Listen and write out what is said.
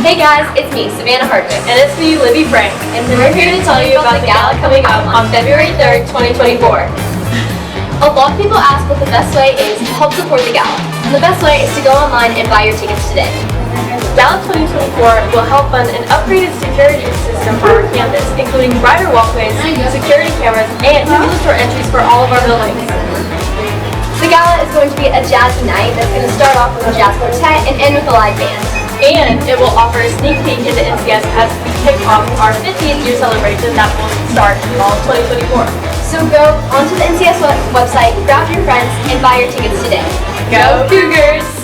Hey guys, it's me, Savannah Hardwick. And it's me, Libby Frank. And we're here to tell you about the gala coming up on February 3rd, 2024. A lot of people ask what the best way is to help support the gala. And the best way is to go online and buy your tickets today. Gala 2024 will help fund an upgraded security system for our campus, including brighter walkways, security cameras, and visitor entries for all of our buildings. The gala is going to be a jazzy night that's going to start off with a jazz quartet and end with a live band. And it will offer a sneak peek into NCS as we kick off our 50th year celebration that will start in fall of 2024. So go onto the NCS website, grab your friends, and buy your tickets today. Go Cougars!